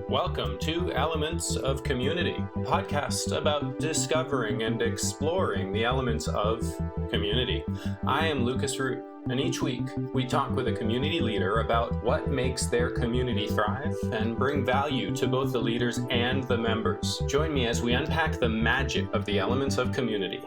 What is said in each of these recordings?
Welcome to Elements of Community, a podcast about discovering and exploring the elements of community. I am Lucas Root, and each week we talk with a community leader about what makes their community thrive and bring value to both the leaders and the members. Join me as we unpack the magic of the elements of community.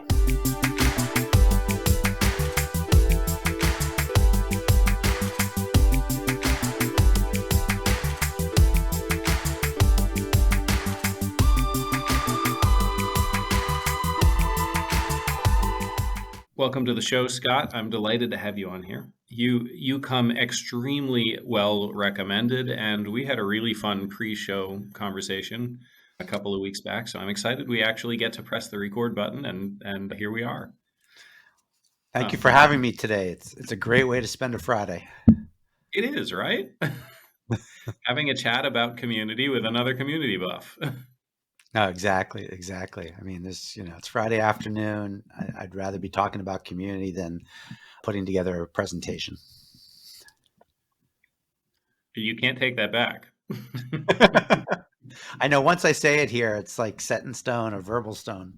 Welcome to the show, Scott. I'm delighted to have you on here. You come extremely well recommended, and we had a really fun pre-show conversation a couple of weeks back. So I'm excited we actually get to press the record button, and here we are. Thank you for having me today. It's a great way to spend a Friday. It is, right? Having a chat about community with another community buff. No, exactly. I mean, it's Friday afternoon. I'd rather be talking about community than putting together a presentation. You can't take that back. I know once I say it here, it's like set in stone or verbal stone.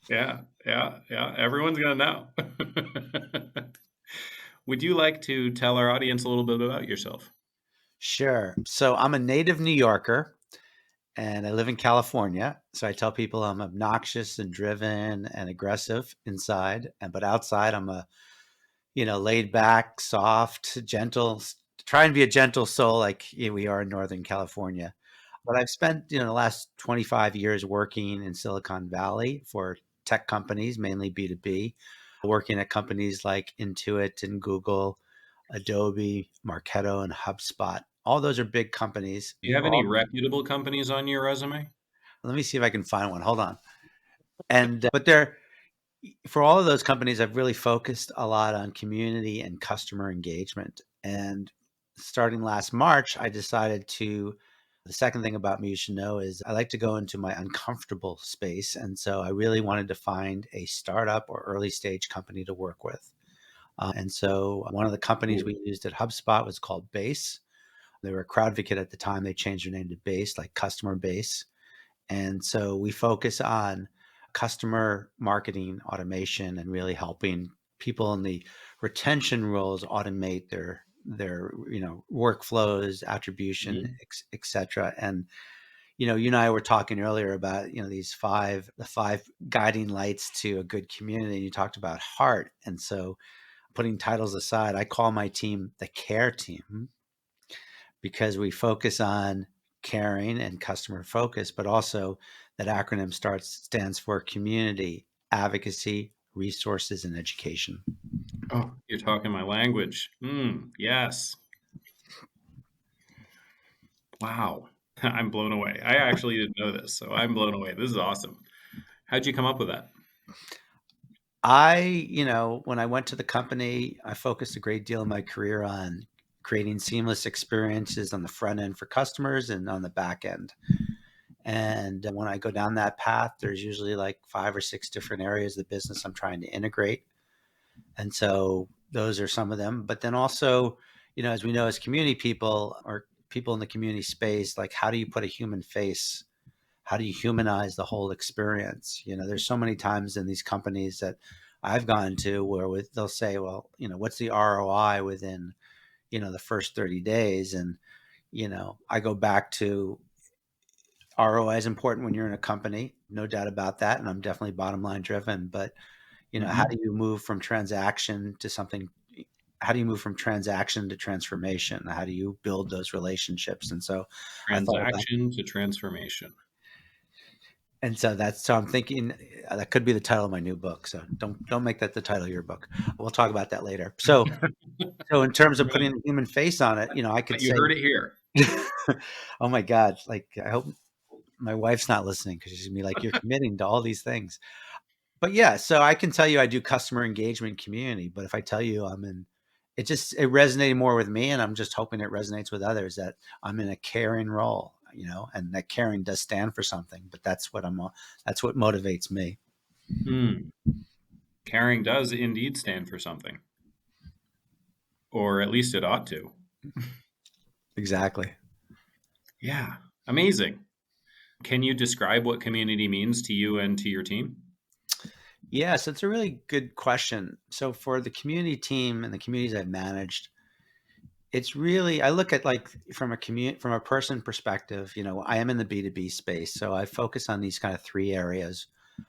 Yeah. Everyone's going to know. Would you like to tell our audience a little bit about yourself? Sure. So I'm a native New Yorker and I live in California. So I tell people I'm obnoxious and driven and aggressive inside, but outside I'm a, laid back, soft, gentle, try and be a gentle soul like we are in Northern California. But I've spent, the last 25 years working in Silicon Valley for tech companies, mainly B2B, working at companies like Intuit and Google, Adobe, Marketo, and HubSpot. All those are big companies. Do you have any reputable companies on your resume? Let me see if I can find one. Hold on. But for all of those companies, I've really focused a lot on community and customer engagement. And starting last March, I decided the second thing about me you should know is I like to go into my uncomfortable space. And so I really wanted to find a startup or early stage company to work with. And so one of the companies we used at HubSpot was called Base. They were CrowdVicate at the time. They changed their name to Base, like customer base. And so we focus on customer marketing automation and really helping people in the retention roles automate their workflows, attribution, et cetera. And you and I were talking earlier about the five guiding lights to a good community. And you talked about heart, and so putting titles aside, I call my team the care team because we focus on caring and customer focus, but also that acronym stands for community, advocacy, resources, and education. Oh, you're talking my language. Yes. Wow. I'm blown away. I actually didn't know this, so I'm blown away. This is awesome. How'd you come up with that? When I went to the company, I focused a great deal of my career on creating seamless experiences on the front end for customers and on the back end. And when I go down that path, there's usually like 5 or 6 different areas of the business I'm trying to integrate. And so those are some of them. But then also, as we know, as community people or people in the community space, like how do you put a human face? How do you humanize the whole experience? There's so many times in these companies that I've gone to where they'll say, well, what's the ROI within, the first 30 days? And, I go back to ROI is important when you're in a company, no doubt about that. And I'm definitely bottom line driven, but how do you move from transaction to something? How do you move from transaction to transformation? How do you build those relationships? And so transaction to transformation. And so I'm thinking that could be the title of my new book. So don't make that the title of your book. We'll talk about that later. So in terms of putting a human face on it, I could say. You heard it here. Oh my God. Like, I hope my wife's not listening because she's gonna be like, you're committing to all these things. But yeah, so I can tell you I do customer engagement community, but if I tell you it resonated more with me, and I'm just hoping it resonates with others that I'm in a caring role. And that caring does stand for something, but that's what motivates me. Caring does indeed stand for something, or at least it ought to. Exactly. Yeah, amazing. Can you describe what community means to you and to your team? Yes, it's a really good question. So for the community team and the communities I've managed, it's really I look at like from a person perspective, I am in the B2B space, so I focus on these kind of three areas.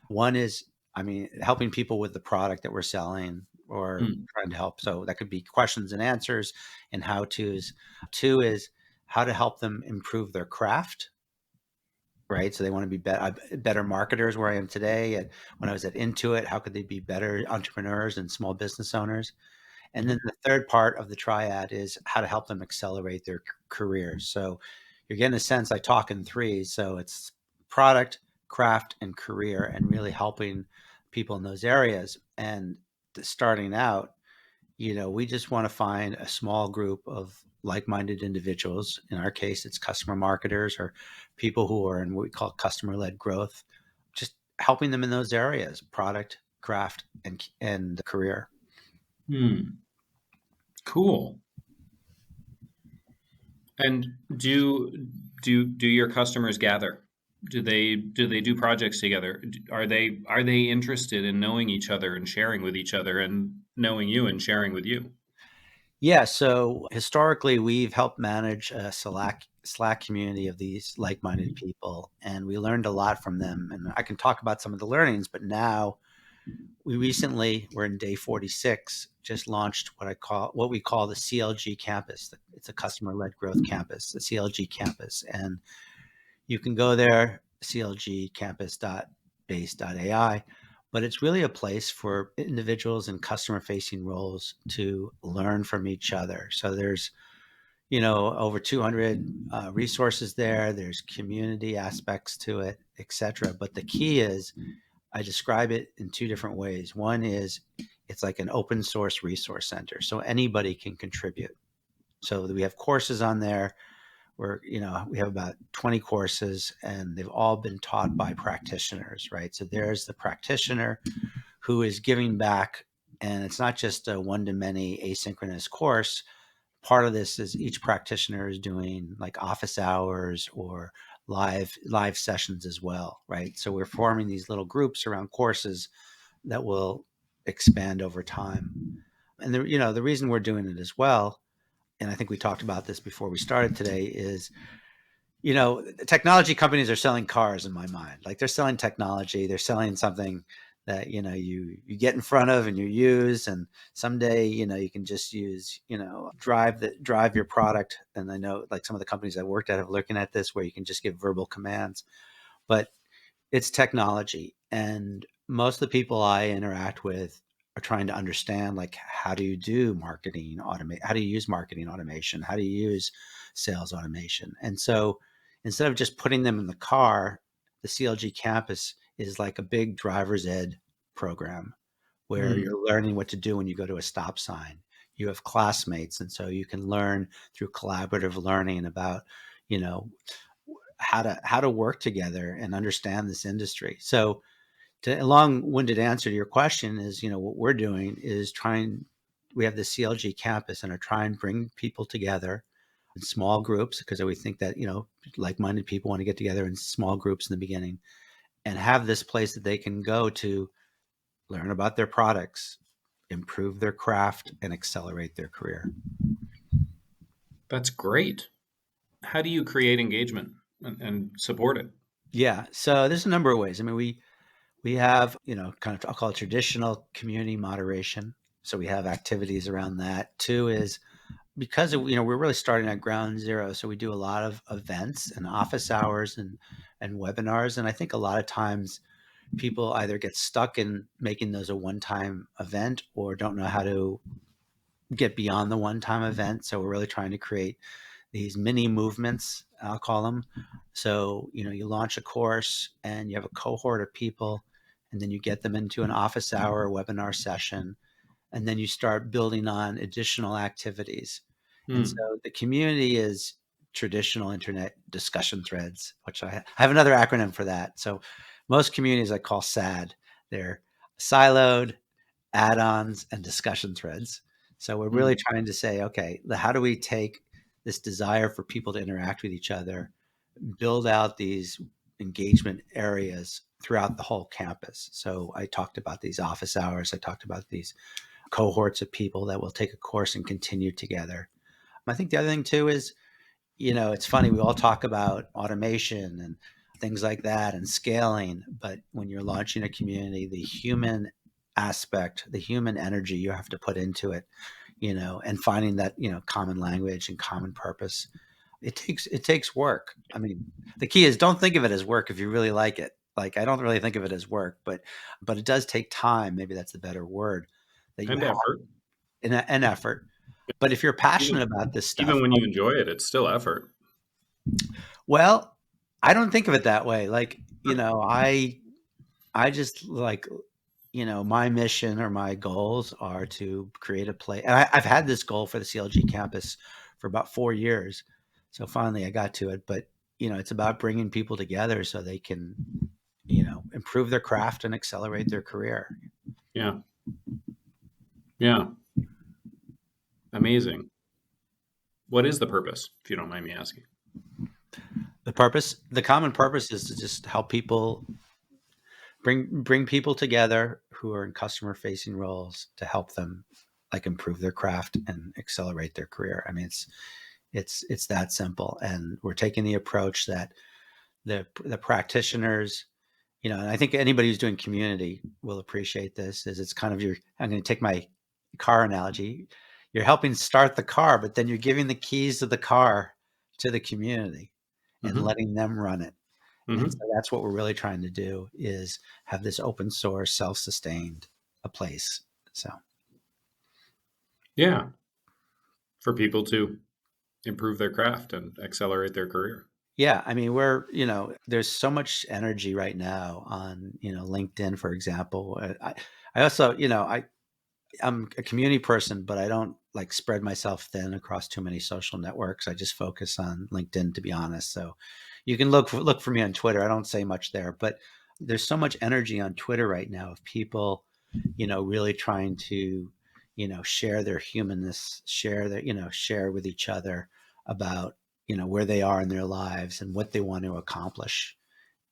One is, I mean, helping people with the product that we're selling or Mm, trying to help. So that could be questions and answers and how to's. Two is how to help them improve their craft, right? So they want to be better marketers where I am today. And when I was at Intuit, how could they be better entrepreneurs and small business owners? And then mhm. the third part of the triad is how to help them accelerate their careers. So you're getting a sense I talk in threes. So it's product, craft, and career, and really helping people in those areas. And starting out, we just want to find a small group of like-minded individuals. In our case, it's customer marketers or people who are in what we call customer-led growth, just helping them in those areas, product, craft, and career. Hmm. Cool. And do your customers gather? Do they do projects together? Are they interested in knowing each other and sharing with each other and knowing you and sharing with you? Yeah, so historically, we've helped manage a Slack community of these like-minded people, and we learned a lot from them. And I can talk about some of the learnings, but now we're in day 46, just launched what we call the CLG campus. It's a customer-led growth campus, the CLG campus, and you can go there, clgcampus.base.ai, but it's really a place for individuals in customer-facing roles to learn from each other. So there's over 200 resources there. There's community aspects to it, etc. But the key is I describe it in two different ways. One is it's like an open source resource center, so anybody can contribute. So we have courses on there where we have about 20 courses, and they've all been taught by practitioners, right? So there's the practitioner who is giving back, and it's not just a one-to-many asynchronous course. Part of this is each practitioner is doing like office hours or live sessions as well, right? So we're forming these little groups around courses that will expand over time. And the reason we're doing it as well, and I think we talked about this before we started today, is technology companies are selling cars in my mind. Like they're selling technology, they're selling something that you get in front of and you use, and someday you can just use drive your product. And I know like some of the companies I worked at have looking at this where you can just give verbal commands, but it's technology. And most of the people I interact with are trying to understand like how do you do marketing automate, how do you use marketing automation, how do you use sales automation. And so instead of just putting them in the car, the CLG campus is like a big driver's ed program where Hmm. you're learning what to do when you go to a stop sign. You have classmates, and so you can learn through collaborative learning about you know how to work together and understand this industry. So, a long-winded answer to your question is, what we're doing is trying. We have the CLG campus and are trying to bring people together in small groups because we think that like-minded people want to get together in small groups in the beginning and have this place that they can go to learn about their products, improve their craft, and accelerate their career. That's great. How do you create engagement and support it? Yeah, so there's a number of ways. I mean, we have, kind of, I'll call it traditional community moderation. So we have activities around that. Two is because we're really starting at ground zero. So we do a lot of events and office hours and webinars. And I think a lot of times people either get stuck in making those a one-time event or don't know how to get beyond the one-time event. So we're really trying to create these mini movements, I'll call them. So, you launch a course and you have a cohort of people, and then you get them into an office hour webinar session, and then you start building on additional activities. And so Hmm. the community is traditional internet discussion threads, which I have another acronym for that. So most communities I call SAD. They're siloed, add-ons, and discussion threads. So we're really Hmm. trying to say, okay, how do we take this desire for people to interact with each other, build out these engagement areas throughout the whole campus. So I talked about these office hours. I talked about these cohorts of people that will take a course and continue together. I think the other thing too is, it's funny, we all talk about automation and things like that and scaling, but when you're launching a community, the human aspect, the human energy you have to put into it, and finding that, common language and common purpose, it takes work. I mean, the key is don't think of it as work if you really like it. Like, I don't really think of it as work, but it does take time. Maybe that's the better word that you And have effort. an effort. But if you're Even passionate about this even stuff, when you enjoy it, it's still effort. well, I don't think of it that way. Like, I just like, my mission or my goals are to create a place. And I've had this goal for the CLG campus for about 4 years. So finally I got to it. But, it's about bringing people together so they can, improve their craft and accelerate their career. Yeah. Yeah. Amazing. What is the purpose, if you don't mind me asking? The common purpose is to just help people bring people together who are in customer facing roles to help them like improve their craft and accelerate their career. I mean, it's that simple. And we're taking the approach that the practitioners, and I think anybody who's doing community will appreciate this, is it's kind of I'm going to take my car analogy. You're helping start the car, but then you're giving the keys to the car to the community and Mm-hmm. letting them run it. And so Mm-hmm. that's what we're really trying to do, is have this open source, self-sustained a place. So Yeah. For people to improve their craft and accelerate their career. yeah, I mean, there's so much energy right now on, LinkedIn, for example. I also, I'm a community person, but I don't like spread myself thin across too many social networks. I just focus on LinkedIn, to be honest. So you can look for me on Twitter. I don't say much there, but there's so much energy on Twitter right now of people, really trying to, share their humanness, share with each other about, where they are in their lives and what they want to accomplish.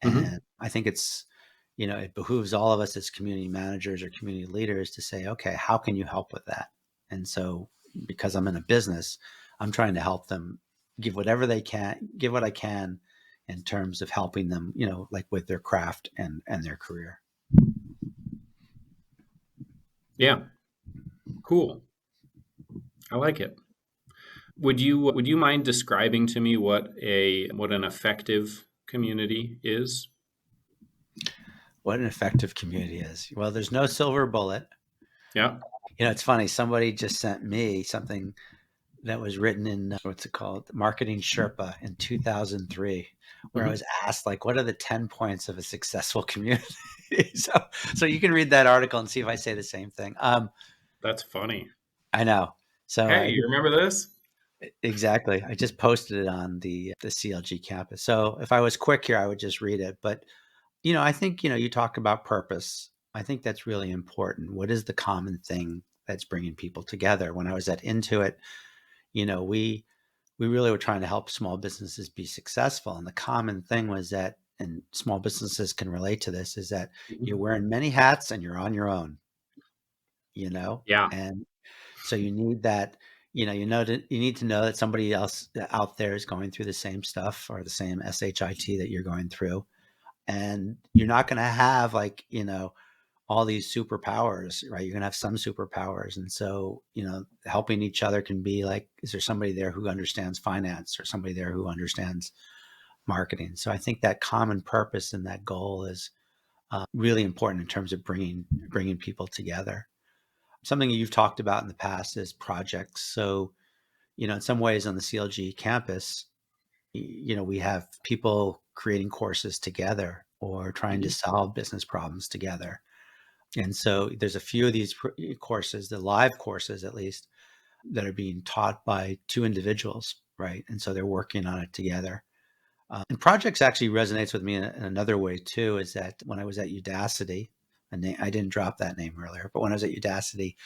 Mm-hmm. And I think it behooves all of us as community managers or community leaders to say, okay, how can you help with that? And so, because I'm in a business, I'm trying to help them give whatever they can, give what I can in terms of helping them, like with their craft and their career. Yeah. Cool. I like it. Would you mind describing to me what an effective community is? What an effective community is. Well, there's no silver bullet. Yeah. It's funny. Somebody just sent me something that was written in what's it called, Marketing Sherpa in 2003, where I Mm-hmm. was asked like, what are the 10 points of a successful community? so you can read that article and see if I say the same thing. That's funny. I know. So Hey, you remember this? exactly. I just posted it on the CLG campus. So if I was quick here, I would just read it. But I think you talk about purpose. I think that's really important. What is the common thing that's bringing people together? When I was at Intuit, we really were trying to help small businesses be successful. And the common thing was that, and small businesses can relate to this, is that you're Mhm. wearing many hats and you're on your own, Yeah. and so you need that, you need to know that somebody else out there is going through the same stuff or the same SHIT that you're going through. And you're not going to have like, all these superpowers, right? You're going to have some superpowers. And so, helping each other can be like, is there somebody there who understands finance or somebody there who understands marketing? So I think that common purpose and that goal is really important in terms of bringing people together. Something that you've talked about in the past is projects. So, in some ways on the CLG campus, we have people creating courses together or trying to Mhm. solve business problems together. And so there's a few of these courses, the live courses at least, that are being taught by two individuals, right? And so they're working on it together. And projects actually resonates with me in another way too, is that when I was at Udacity, I didn't drop that name earlier, but when I was at Udacity,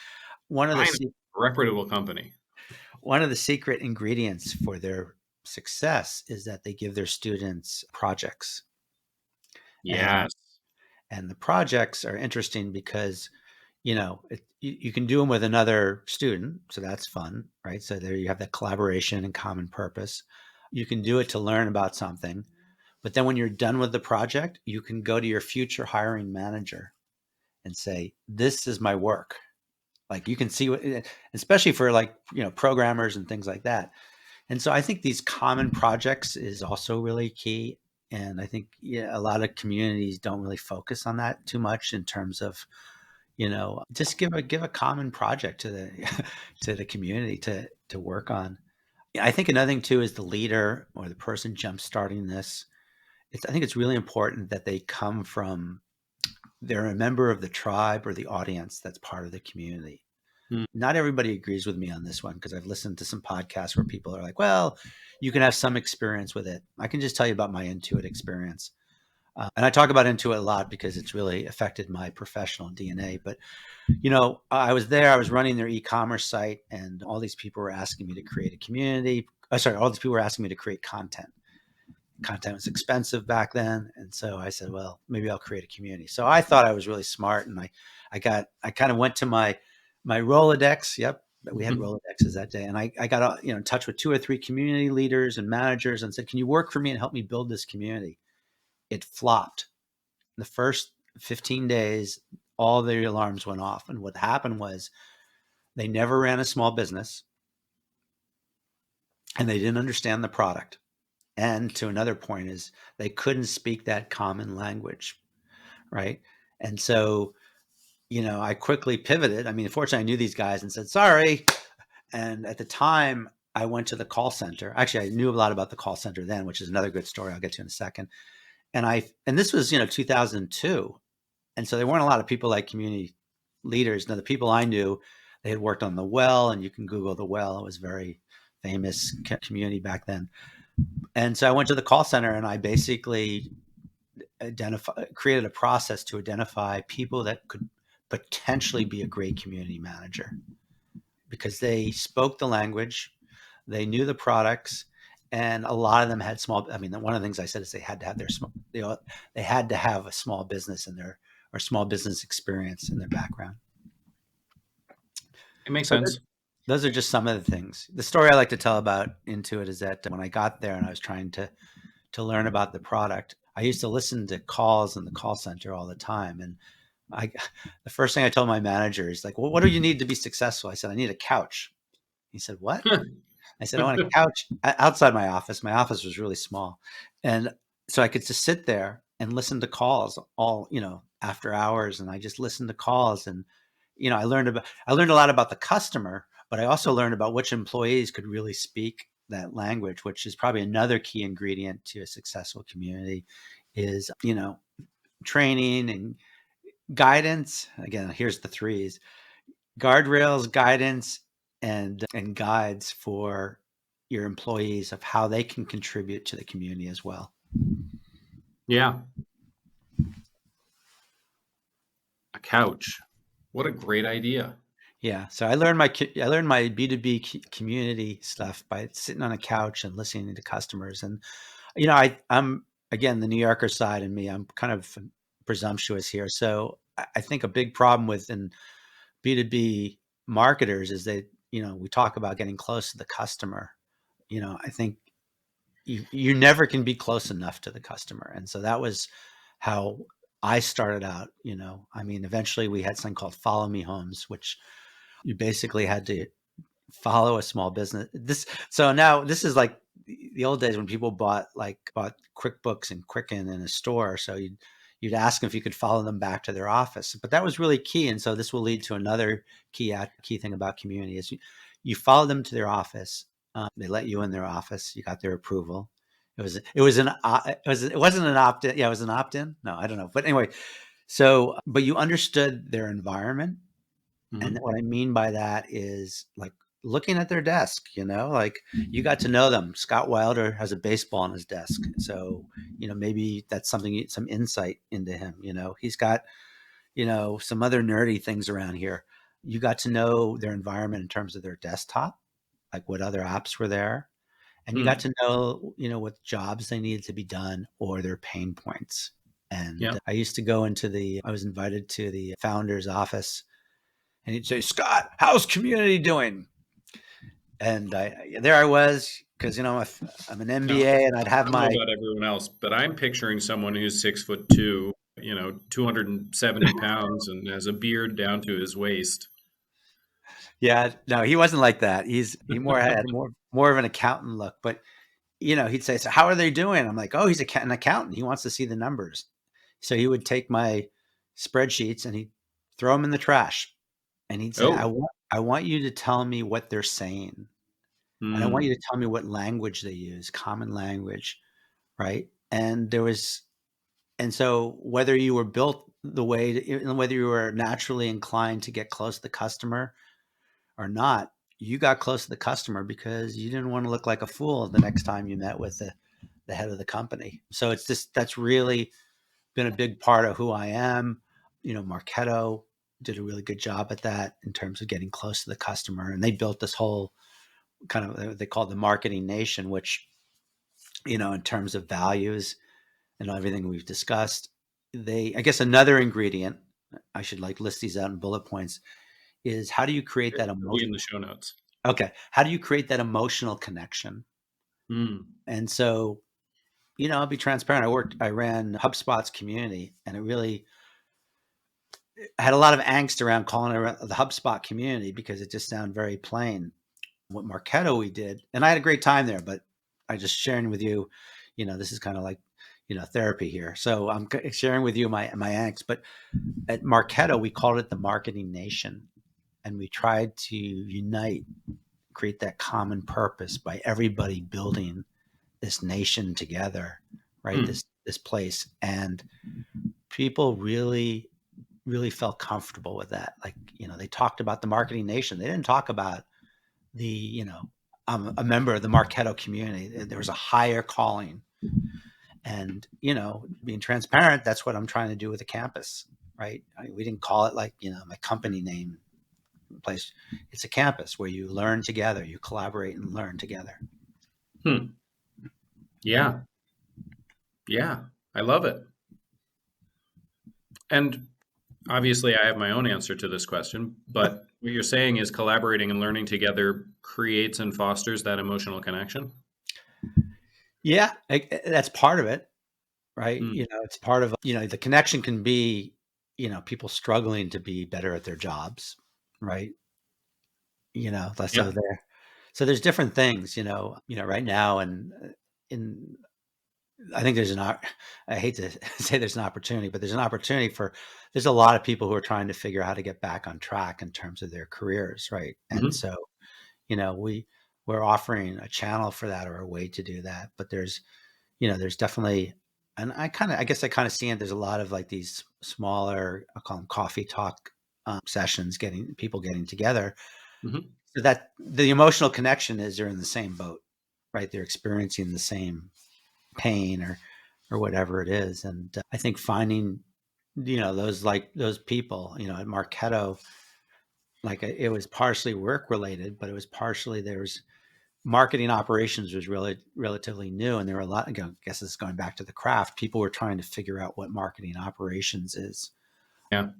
one of the Fine. Reputable company. One of the secret ingredients for their success is that they give their students projects. And Yes. and the projects are interesting because you can do them with another student, so that's fun, right? So there you have that collaboration and common purpose. You can do it to learn about something, but then when you're done with the project, you can go to your future hiring manager and say, this is my work. Like you can see what, especially for like, programmers and things like that. And so I think these common projects is also really key. And I think, yeah, a lot of communities don't really focus on that too much in terms of, just give a common project to the to the community to work on. Yeah, I think another thing too is the leader or the person jump starting this. I think it's really important that they come from, they're a member of the tribe or the audience that's part of the community. Mm. Not everybody agrees with me on this one because I've listened to some podcasts where people are like, well, you can have some experience with it. I can just tell you about my Intuit experience. And I talk about Intuit a lot because it's really affected my professional DNA. But, I was there, I was running their e-commerce site, and all these people were asking me to create a community. All these people were asking me to create content. Content was expensive back then. And so I said, well, maybe I'll create a community. So I thought I was really smart. And I kind of went to my Rolodex. Yep. We had Rolodexes that day. And I got, in touch with 2 or 3 community leaders and managers and said, can you work for me and help me build this community? It flopped. The first 15 days, all the alarms went off. And what happened was they never ran a small business and they didn't understand the product. And to another point is they couldn't speak that common language, right? And so, I quickly pivoted. I mean, fortunately, I knew these guys and said, sorry. And at the time, I went to the call center. Actually, I knew a lot about the call center then, which is another good story I'll get to in a second. And this was, 2002. And so there weren't a lot of people like community leaders. Now, the people I knew, they had worked on the Well, and you can Google the Well. It was a very famous community back then. And so I went to the call center and I basically created a process to identify people that could potentially be a great community manager because they spoke the language, they knew the products, and a lot of them had small. I mean, one of the things I said is they had to have their small. They had to have a small business in their or small business experience in their background. It makes So sense. those are just some of the things. The story I like to tell about Intuit is that when I got there and I was trying to learn about the product, I used to listen to calls in the call center all the time. And the first thing I told my manager is like, well, what do you need to be successful? I said, I need a couch. He said, what? I said, I want a couch outside my office. My office was really small. And so I could just sit there and listen to calls all, after hours. And I just listened to calls. And, I learned a lot about the customer, but I also learned about which employees could really speak that language, which is probably another key ingredient to a successful community is, training and guidance. Again, here's the threes: guardrails, guidance, and guides for your employees of how they can contribute to the community as well. Yeah. A couch. What a great idea. Yeah. So I learned my B2B community stuff by sitting on a couch and listening to customers. And, I'm, again, the New Yorker side in me, I'm kind of presumptuous here. So I think a big problem within B2B marketers is that, we talk about getting close to the customer. I think you never can be close enough to the customer. And so that was how I started out. I mean, eventually we had something called Follow Me Homes, which you basically had to follow a small business. So now this is like the old days when people bought QuickBooks and Quicken in a store. So you'd ask them if you could follow them back to their office, but that was really key. And so this will lead to another key thing about community is you follow them to their office. They let you in their office. You got their approval. It wasn't an opt-in. Yeah, it was an opt-in. No, I don't know. But anyway, but you understood their environment. Mhm. And what I mean by that is like looking at their desk, like you got to know them. Scott Wilder has a baseball on his desk. So, maybe that's something, some insight into him. He's got, some other nerdy things around here. You got to know their environment in terms of their desktop. like what other apps were there, and you got Hmm. to know, what jobs they needed to be done or their pain points. And Yeah. I used to go I was invited to the founder's office, and he'd say, "Scott, how's community doing?" And there I was, because I'm an Now, MBA, and I'd I have don't know my about everyone else, but I'm picturing someone who's 6'2", 270 pounds, and has a beard down to his waist. yeah. No, he wasn't like that. He more had more of an accountant look, but he'd say, "So how are they doing?" I'm like, "Oh, he's an accountant. He wants to see the numbers." So he would take my spreadsheets and he'd throw them in the trash, and he'd say, Oh. I want you to tell me what they're saying, and I want you Hmm. to tell me what language they use, common language, right?" And so whether you were built whether you were naturally inclined to get close to the customer or not, you got close to the customer because you didn't want to look like a fool the next time you met with the head of the company. So that's really been a big part of who I am. Marketo did a really good job at that in terms of getting close to the customer. And they built this whole kind of, they call it the marketing nation, which, in terms of values and everything we've discussed, I guess another ingredient, I should like list these out in bullet points, is how do you create that It'll be emotion? in the show notes. Okay. How do you create that emotional connection? Hmm. And so, I'll be transparent. I ran HubSpot's community, and it really had a lot of angst around calling it the HubSpot community because it just sounded very plain. What Marketo we did, and I had a great time there, but I just sharing with you, this is kind of like, therapy here. So I'm sharing with you my angst. But at Marketo, we called it the Marketing Nation, and we tried to unite, create that common purpose by everybody building this nation together, right? Hmm. This place, and people really really felt comfortable with that. Like, they talked about the Marketing Nation. They didn't talk about I'm a member of the Marketo community. There was a higher calling, and being transparent. That's what I'm trying to do with the campus, right? We didn't call it like my company name place. It's a campus where you learn together, you collaborate and learn together. Hmm. Yeah. Yeah. I love it. And obviously, I have my own answer to this question, but what you're saying is collaborating and learning together creates and fosters that emotional connection. Yeah, that's part of it, right? Hmm. It's part of the connection can be people struggling to be better at their jobs, right? So Yeah. there's different things, right now, and in I think I hate to say there's an opportunity, but there's an opportunity there's a lot of people who are trying to figure out how to get back on track in terms of their careers, right? And Hmm. so, we're offering a channel for that or a way to do that. But there's definitely, and I guess I kind of see it. There's a lot of like these smaller, I call them coffee talk sessions, getting people getting together, Hmm. so that the emotional connection is they're in the same boat, right? They're experiencing the same pain or whatever it is. And I think finding, those people, at Marketo, like it was partially work related, but it was partially there's marketing operations was really relatively new. And there were a lot, I guess this is going back to the craft. People were trying to figure out what marketing operations is. Yeah.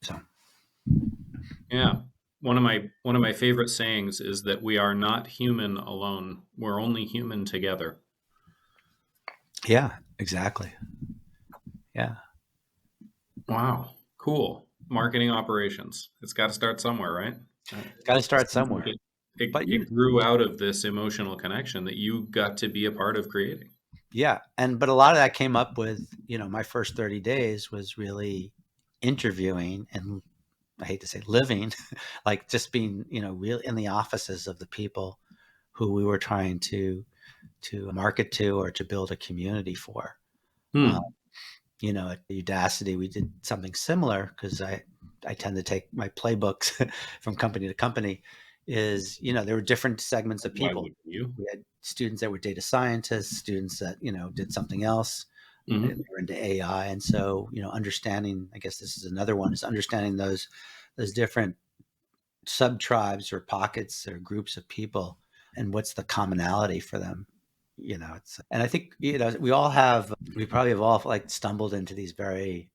So, Yeah. One of my favorite sayings is that we are not human alone. We're only human together. yeah, exactly. Yeah. Wow. Cool. Marketing operations. It's got to start somewhere, right? Got to It start seems like somewhere. But it grew out of this emotional connection that you got to be a part of creating. yeah. But a lot of that came up with, my first 30 days was really interviewing and I hate to say living, like just being, real in the offices of the people who we were trying to market to or to build a community for. Uh, Hmm. at Udacity, we did something similar because I tend to take my playbooks from company to company. There were different segments of Why people. wouldn't you? We had students that were data scientists, students that did something else. They Hmm. were into AI, and so understanding. I guess this is another one: is understanding those different sub tribes or pockets or groups of people, and what's the commonality for them. And I think, we probably have all like stumbled into these very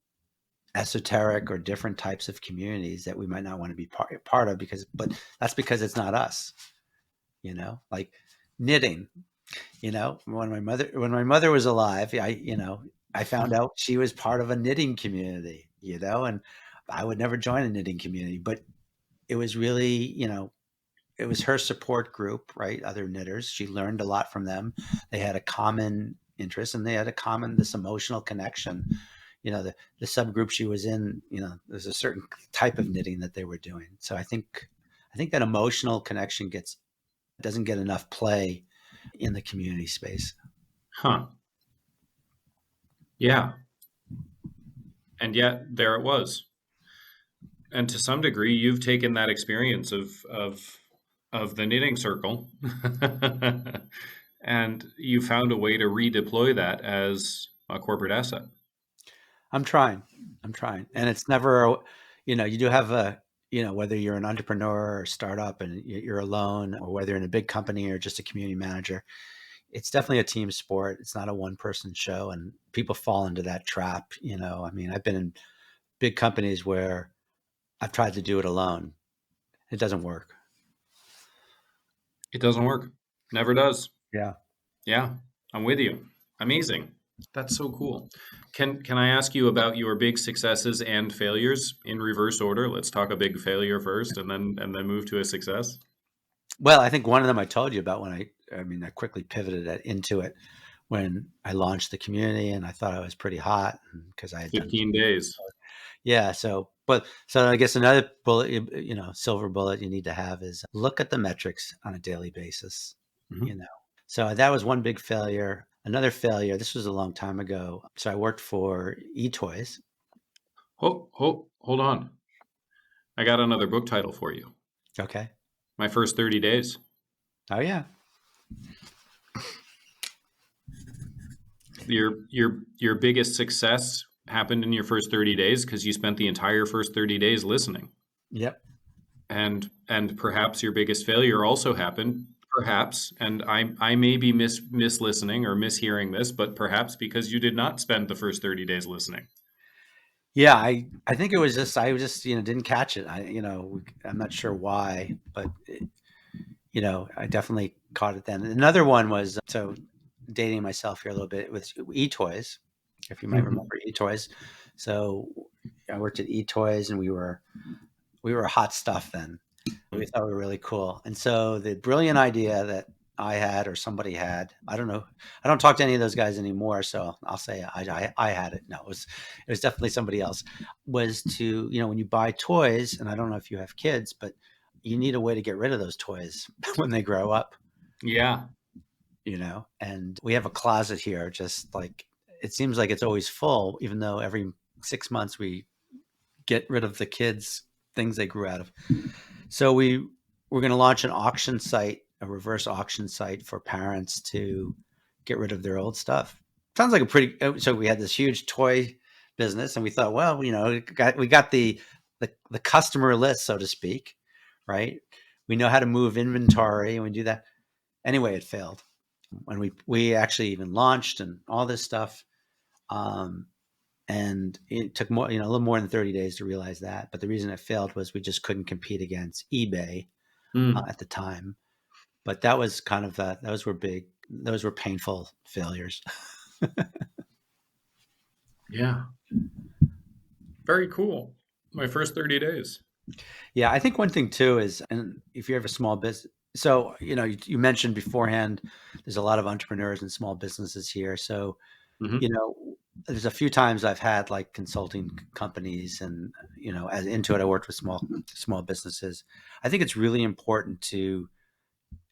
esoteric or different types of communities that we might not want to be part of, but that's because it's not us, like knitting. When my mother was alive, I found out she was part of a knitting community, and I would never join a knitting community, but it was really, it was her support group, right? Other knitters. She learned a lot from them. They had a common interest, and they had this emotional connection. The subgroup she was in, there's a certain type of knitting that they were doing. So I think that emotional connection doesn't get enough play in the community space. Huh. Yeah. And yet there it was. And to some degree, you've taken that experience of the knitting circle and you found a way to redeploy that as a corporate asset. I'm trying. And it's never, you do have whether you're an entrepreneur or startup and you're alone, or whether you're in a big company or just a community manager, it's definitely a team sport. It's not a one person show, and people fall into that trap. I mean, I've been in big companies where I've tried to do it alone. It doesn't work. It doesn't work. Never does. Yeah. Yeah, I'm with you. Amazing. That's so cool. Can I ask you about your big successes and failures in reverse order? Let's talk a big failure first and then move to a success. Well, I think one of them I told you about when I quickly pivoted into it when I launched the community, and I thought I was pretty hot because I had done 15 days. Yeah. So I guess another bullet, silver bullet you need to have is look at the metrics on a daily basis. Mhm. So that was one big failure. Another failure. This was a long time ago. So I worked for eToys. Hold on. I got another book title for you. Okay. My first 30 days. Oh yeah. Your biggest success happened in your first 30 days because you spent the entire first 30 days listening. Yep. And perhaps your biggest failure also happened, perhaps, and I may be mislistening or mishearing this, but perhaps because you did not spend the first 30 days listening. Yeah. I think it was just I just didn't catch it. I'm not sure why, but I definitely caught it then. Another one was dating myself here a little bit with eToys, if you might remember eToys. So I worked at eToys, and we were hot stuff then. We thought we were really cool. And so the brilliant idea that I had or somebody had, I don't know, I don't talk to any of those guys anymore, so I'll say I had it. No, it was definitely somebody else. Was to, when you buy toys, and I don't know if you have kids, but you need a way to get rid of those toys when they grow up. Yeah. And we have a closet here, just like it seems like it's always full, even though every 6 months we get rid of the kids' things they grew out of. So we're going to launch an auction site, a reverse auction site for parents to get rid of their old stuff. Sounds like so we had this huge toy business, and we thought, well, we got the customer list, so to speak, right? We know how to move inventory, and we do that. Anyway, it failed. When we actually even launched and all this stuff. And it took a little more than 30 days to realize that. But the reason it failed was we just couldn't compete against eBay at the time. But that was kind of those were painful failures. Yeah. Very cool. My first 30 days. Yeah, I think one thing too is, and if you have a small business, so you mentioned beforehand, there's a lot of entrepreneurs and small businesses here. So there's a few times I've had like consulting companies, and as Intuit, I worked with small businesses. I think it's really important to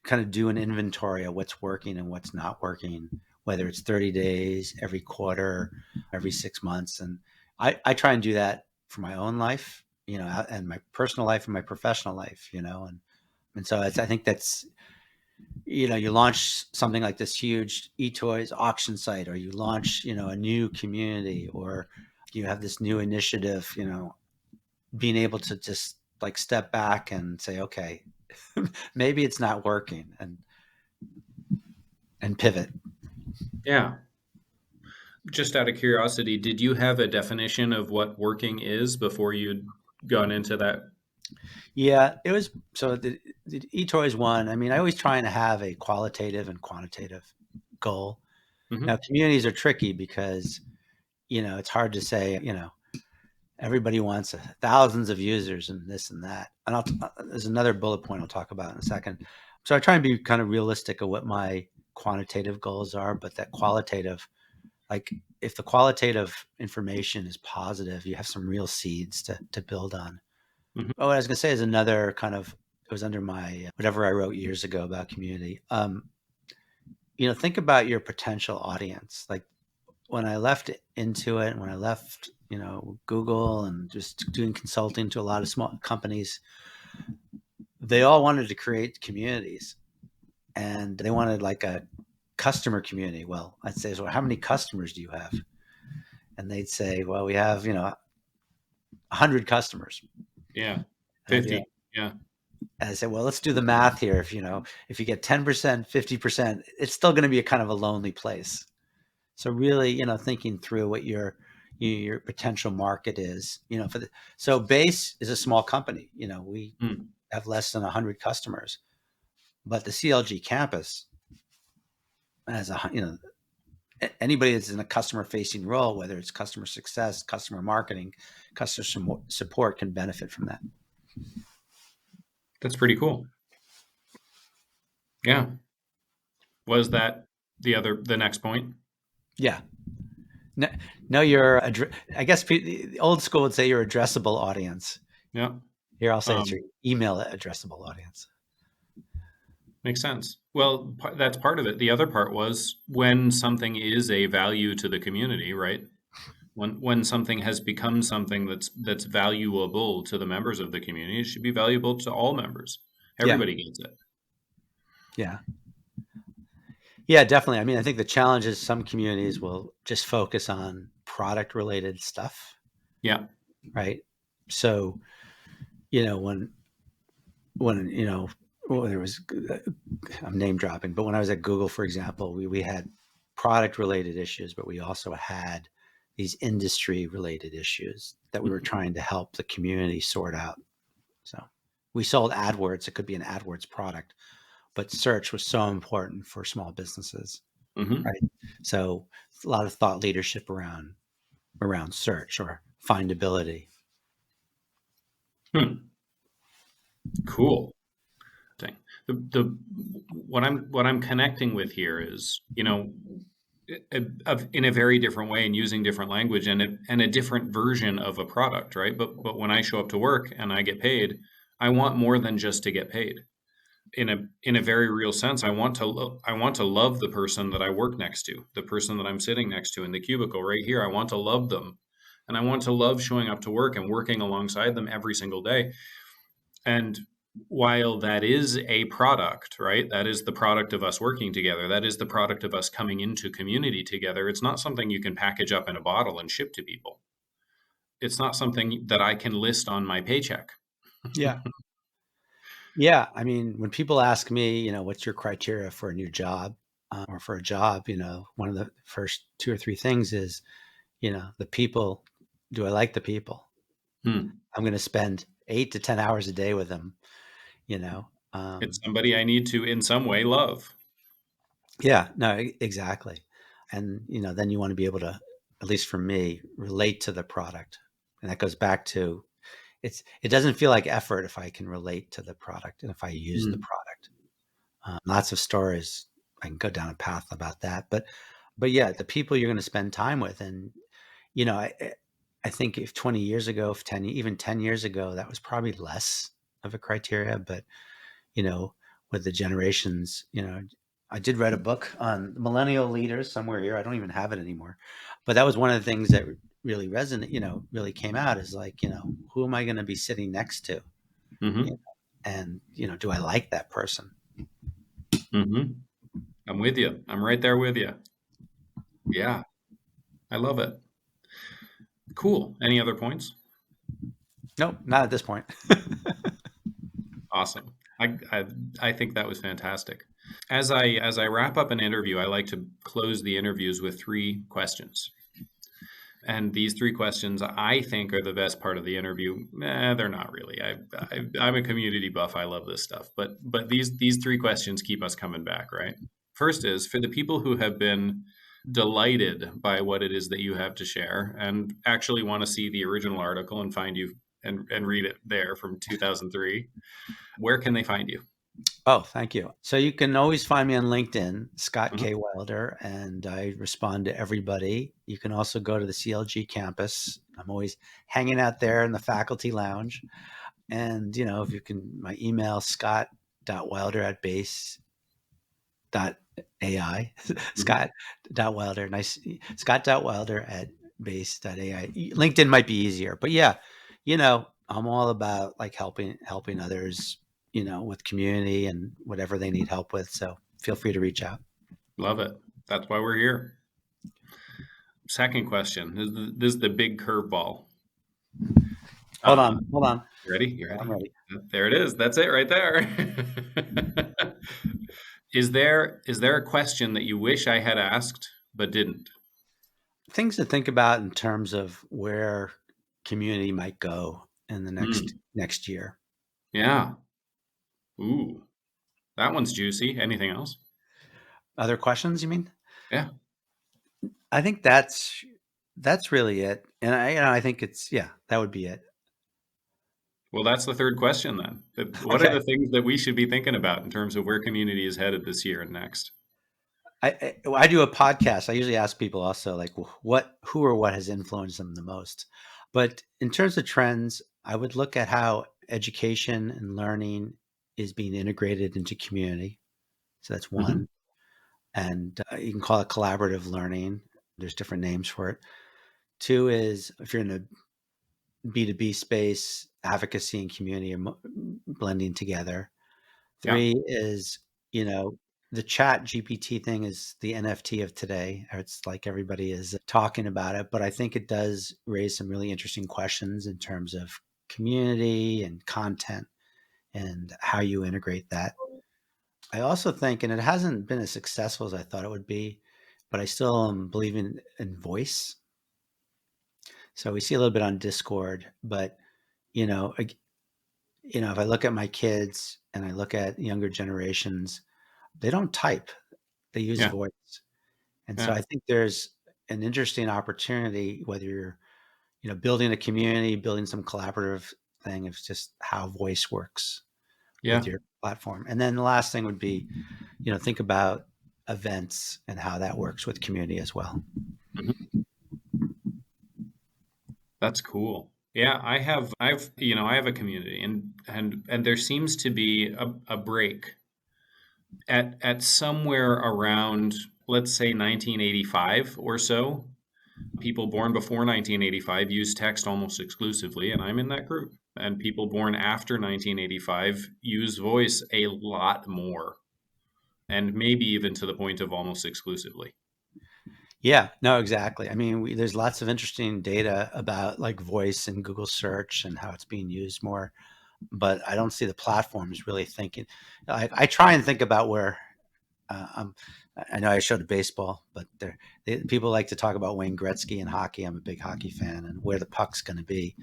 kind of do an inventory of what's working and what's not working, whether it's 30 days, every quarter, every 6 months. And I try and do that for my own life, and my personal life and my professional life, and so I think that's, you launch something like this huge eToys auction site, or you launch, a new community, or you have this new initiative, being able to just like step back and say, okay, maybe it's not working, and pivot. Yeah. Just out of curiosity, did you have a definition of what working is before you'd gone into that? Yeah, it was so the eToys one. I mean, I always trying to have a qualitative and quantitative goal. Now, Hmm. communities are tricky because it's hard to say. Everybody wants thousands of users and this and that. And there's another bullet point I'll talk about in a second. So I try and be kind of realistic of what my quantitative goals are, but that qualitative, like if the qualitative information is positive, you have some real seeds to build on. Hmm. Oh, what I was going to say is another kind of, it was under my, whatever I wrote years ago about community. Think about your potential audience. Like when I left Intuit, when I left, Google and just doing consulting to a lot of small companies, they all wanted to create communities and they wanted like a customer community. Well, I'd say, so how many customers do you have? And they'd say, well, we have, 100 customers. Yeah. And I'd be like, 50. Yeah. and I said, well, let's do the math here. If you get 10%, 50%, it's still going to be a kind of a lonely place. So really, thinking through what your potential market is, so Base is a small company. We Mm. have less than 100 customers, but the CLG campus has anybody that's in a customer facing role, whether it's customer success, customer marketing, customer support, can benefit from that. That's pretty cool. Yeah. Was that the next point? Yeah. No, no, I guess the old school would say your addressable audience. Yeah. Here, I'll say it's your Um, email addressable audience. Makes sense. Well, that's part of it. The other part was when something is a value to the community, right? When something has become something that's valuable to the members of the community, it should be valuable to all members. Yeah. Everybody gets it. Yeah. Yeah, definitely. I mean, I think the challenge is some communities will just focus on product related stuff, Yeah. right? So, when well, there was, I'm name dropping, but when I was at Google, for example, we had product related issues, but we also had these industry related issues that we were Mhm. trying to help the community sort out. So we sold AdWords. It could be an AdWords product, but search was so important for small businesses, Mhm. right? So a lot of thought leadership around search or findability. Hmm. Cool. Thing. The what I'm connecting with here is, in a very different way and using different language and a different version of a product, right? But when I show up to work and I get paid, I want more than just to get paid. In a very real sense, I want to love the person that I work next to, the person that I'm sitting next to in the cubicle right here. I want to love them, and I want to love showing up to work and working alongside them every single day. And while that is a product, right? That is the product of us working together. That is the product of us coming into community together. It's not something you can package up in a bottle and ship to people. It's not something that I can list on my paycheck. Yeah. Yeah. I mean, when people ask me, what's your criteria for a new job or for a job, one of the first two or three things is, the people. Do I like the people? Hmm. I'm going to spend 8 to 10 hours a day with them, you know? It's Um, somebody I need to, in some way, love. yeah, no, exactly. And, then you want to be able to, at least for me, relate to the product. And that goes back to it doesn't feel like effort if I can relate to the product and if I use the Hmm. product. Lots of stories. I can go down a path about that, but yeah, the people you're going to spend time with, and I think if 20 years ago, if 10, even 10 years ago, that was probably less of a criteria. But you know, with the generations, I did read a book on millennial leaders somewhere here. I don't even have it anymore, but that was one of the things that really resonate. Really came out is like, who am I going to be sitting next to? You know, Hmm. and do I like that person? Hmm. I'm with you. I'm right there with you. Yeah, I love it. Cool. Any other points? Nope, not at this point. Awesome. I think that was fantastic. As I wrap up an interview, I like to close the interviews with three questions. And these three questions I think are the best part of the interview. They're not really. I'm a community buff. I love this stuff. But these three questions keep us coming back, right? First is for the people who have been delighted by what it is that you have to share and actually want to see the original article and find you and read it there from 2003. Where can they find you? Oh, thank you. So you can always find me on LinkedIn, Scott Mhm. K. Wilder, and I respond to everybody. You can also go to the CLG campus. I'm always hanging out there in the faculty lounge. And, if you can, my email, scott.wilder@base.ai, Mhm. scott.wilder, nice, scott.wilder@base.ai. LinkedIn might be easier, but yeah, I'm all about like helping others, with community and whatever they need help with. So feel free to reach out. Love it. That's why we're here. Second question. This is the big curveball. Hold Uh, on, hold on. you ready? You I'm ready? ready. There it is. That's it right there. Is there a question that you wish I had asked but didn't? Things to think about in terms of where community might go in the next Hmm. next year. Yeah. Ooh, that one's juicy. Anything else? Other questions, you mean? Yeah. I think that's really it. And I think that would be it. Well, that's the third question then. What are Okay. the things that we should be thinking about in terms of where community is headed this year and next? I do a podcast. I usually ask people also like who or what has influenced them the most. But in terms of trends, I would look at how education and learning is being integrated into community. So that's Hmm. one. And you can call it collaborative learning. There's different names for it. Two is if you're in a B2B space, advocacy and community are blending together. Yeah. Three is, you know, the chat GPT thing is the NFT of today. It's like everybody is talking about it, but I think it does raise some really interesting questions in terms of community and content and how you integrate that. I also think, and it hasn't been as successful as I thought it would be, but I still am believing in voice. So we see a little bit on Discord, but you know, if I look at my kids and I look at younger generations, they don't type; they use Yeah. voice. And so Yeah. I think there's an interesting opportunity, whether you're, building a community, building some collaborative thing, it's just how voice works with Yeah. your platform. And then the last thing would be, think about events and how that works with community as well. Mhm. That's cool. Yeah, I have a community and there seems to be a break at somewhere around, let's say 1985 or so. People born before 1985 use text almost exclusively, and I'm in that group. And people born after 1985 use voice a lot more, and maybe even to the point of almost exclusively. Yeah, no, exactly. I mean, there's lots of interesting data about like voice and Google search and how it's being used more, but I don't see the platforms really thinking. I try and think about where I know I showed a baseball, but people like to talk about Wayne Gretzky and hockey. I'm a big hockey fan, and where the puck's going to be.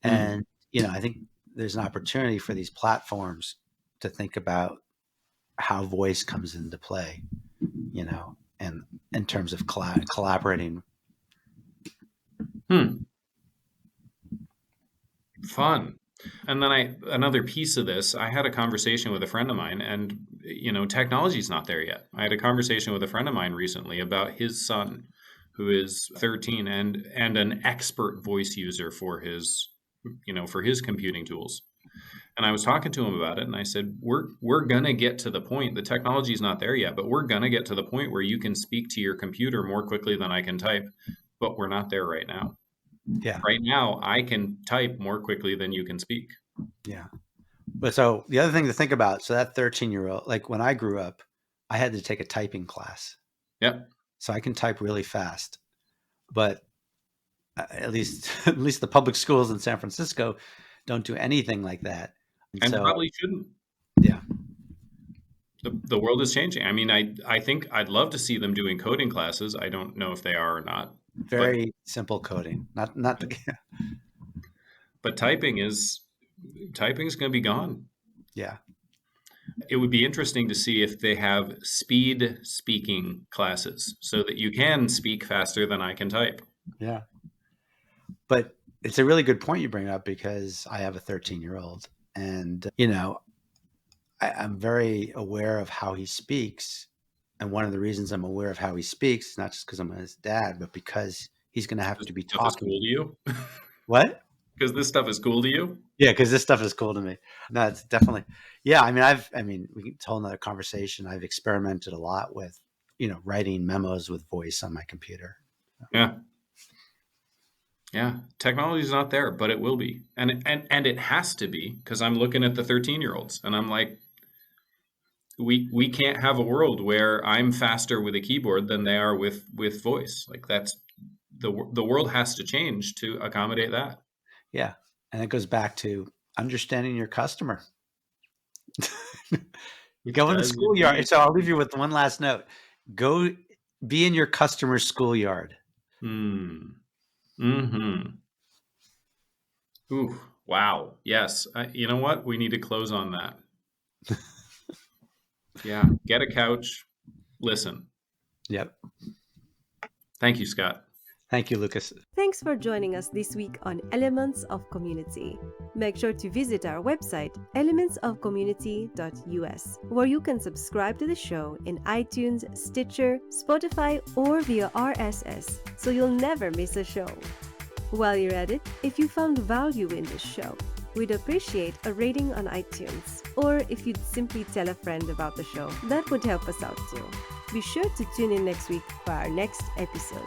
Hmm. And I think there's an opportunity for these platforms to think about how voice comes into play. And in terms of collaborating. Hmm. Fun. And then another piece of this, I had a conversation with a friend of mine, and technology's not there yet. I had a conversation with a friend of mine recently about his son, who is 13 and an expert voice user for his computing tools. And I was talking to him about it, and I said, "We're gonna get to the point. The technology's not there yet, but we're gonna get to the point where you can speak to your computer more quickly than I can type, but we're not there right now." Yeah, Right now, I can type more quickly than you can speak. yeah. But so the other thing to think about, so that 13-year-old, like when I grew up, I had to take a typing class, Yep. so I can type really fast. But at least at least the public schools in San Francisco, don't do anything like that. And So, probably shouldn't. yeah. The world is changing. I mean, I think I'd love to see them doing coding classes. I don't know if they are or not. Very simple coding. Not the But typing is going to be gone. yeah. It would be interesting to see if they have speed speaking classes so that you can speak faster than I can type. Yeah. But it's a really good point you bring up, because I have a 13-year-old, and I'm very aware of how he speaks. And one of the reasons I'm aware of how he speaks is not just because I'm his dad, but because he's going to have to be Stuff is talking. cool to you? What? Because this stuff is cool to you? Yeah, because this stuff is cool to me. No, it's definitely. Yeah, I mean, it's a whole nother conversation. I've experimented a lot with, writing memos with voice on my computer. Yeah. Yeah. Technology is not there, but it will be. And it has to be, because I'm looking at the 13-year-olds and I'm like, we can't have a world where I'm faster with a keyboard than they are with voice. Like, that's the world has to change to accommodate that. Yeah. And it goes back to understanding your customer. Go in the schoolyard. So I'll leave you with one last note. Go be in your customer's schoolyard. Mm. Mm-hmm. Ooh, wow. Yes. You know what? We need to close on that. Yeah. Get a couch. Listen. Yep. Thank you, Scott. Thank you, Lucas. Thanks for joining us this week on Elements of Community. Make sure to visit our website, elementsofcommunity.us, where you can subscribe to the show in iTunes, Stitcher, Spotify, or via RSS, so you'll never miss a show. While you're at it, if you found value in this show, we'd appreciate a rating on iTunes. Or if you'd simply tell a friend about the show, that would help us out too. Be sure to tune in next week for our next episode.